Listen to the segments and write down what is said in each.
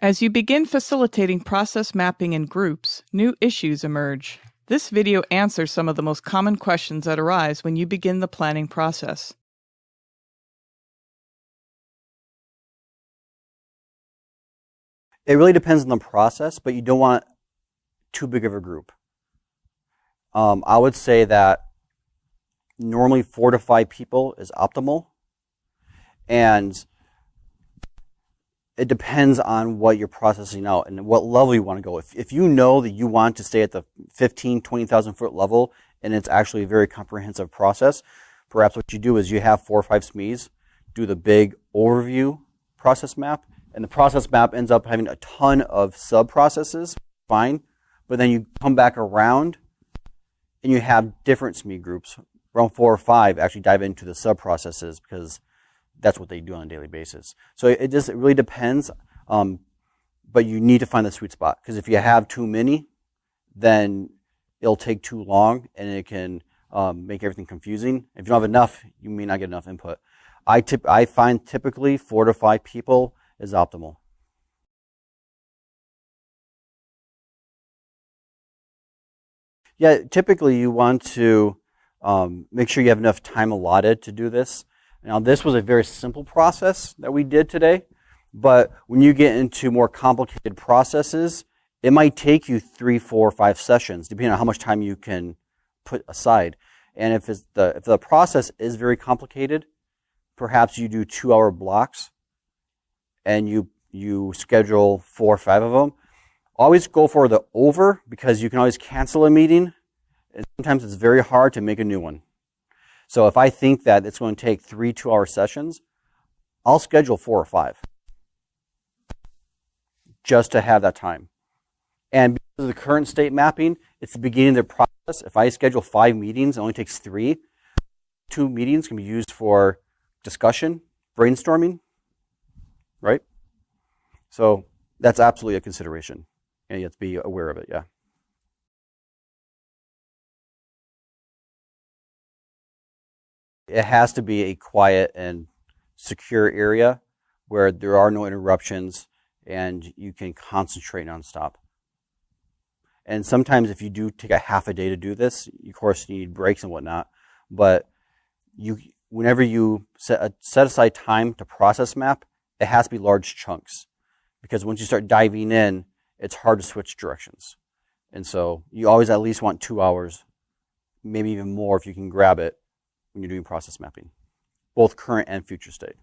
As you begin facilitating process mapping in groups, new issues emerge. This video answers some of the most common questions that arise when you begin the planning process. It really depends on the process, but you don't want too big of a group. I would say that normally 4 to 5 people is optimal, and it depends on what you're processing out and what level you want to go. If you know that you want to stay at the 15, 20,000 foot level and it's actually a very comprehensive process, perhaps what you do is you have 4 or 5 SMEs, do the big overview process map, and the process map ends up having a ton of sub-processes, fine, but then you come back around and you have different SME groups, around 4 or 5 actually dive into the sub-processes because that's what they do on a daily basis. So it really depends, but you need to find the sweet spot, because if you have too many, then it'll take too long and it can make everything confusing. If you don't have enough, you may not get enough input. I find typically 4 to 5 people is optimal. Yeah, typically you want to make sure you have enough time allotted to do this. Now, this was a very simple process that we did today, but when you get into more complicated processes, it might take you 3, 4, 5 sessions, depending on how much time you can put aside. And if the process is very complicated, perhaps you do 2-hour blocks and you schedule 4 or 5 of them. Always go for the over, because you can always cancel a meeting, and sometimes it's very hard to make a new one. So if I think that it's going to take 3 2-hour sessions, I'll schedule 4 or 5 just to have that time. And because of the current state mapping, it's the beginning of the process. If I schedule 5 meetings, it only takes 3. 2 meetings can be used for discussion, brainstorming, right? So that's absolutely a consideration, and you have to be aware of it, yeah. It has to be a quiet and secure area where there are no interruptions and you can concentrate nonstop. And sometimes if you do take a half a day to do this, of course you need breaks and whatnot, but whenever you set aside time to process map, it has to be large chunks, because once you start diving in, it's hard to switch directions. And so you always at least want 2 hours, maybe even more if you can grab it, when you're doing process mapping, both current and future state.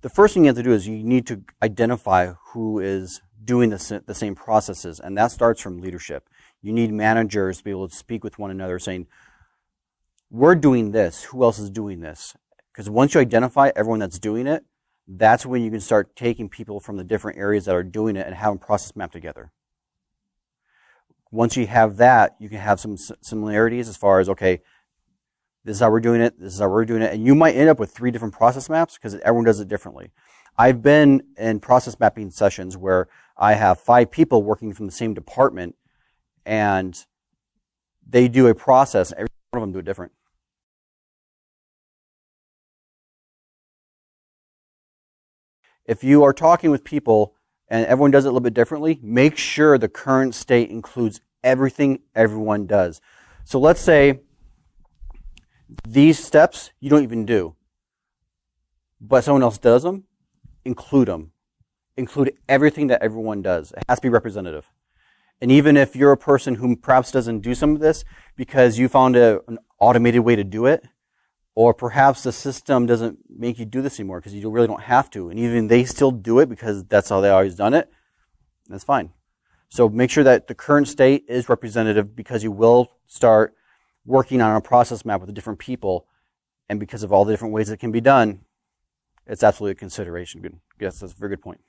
The first thing you have to do is you need to identify who is doing the same processes, and that starts from leadership. You need managers to be able to speak with one another saying, we're doing this, who else is doing this? Because once you identify everyone that's doing it, that's when you can start taking people from the different areas that are doing it and have them process map together. Once you have that, you can have some similarities as far as, okay, this is how we're doing it, this is how we're doing it, and you might end up with 3 different process maps because everyone does it differently. I've been in process mapping sessions where I have 5 people working from the same department, and they do a process, and every one of them do it different. If you are talking with people and everyone does it a little bit differently, make sure the current state includes everything everyone does. So let's say these steps you don't even do, but someone else does them, include them. Include everything that everyone does. It has to be representative. And even if you're a person who perhaps doesn't do some of this because you found an automated way to do it, or perhaps the system doesn't make you do this anymore because you really don't have to, and even they still do it because that's how they always done it, that's fine. So make sure that the current state is representative, because you will start working on a process map with different people, and because of all the different ways it can be done, it's absolutely a consideration. Good. Yes, that's a very good point.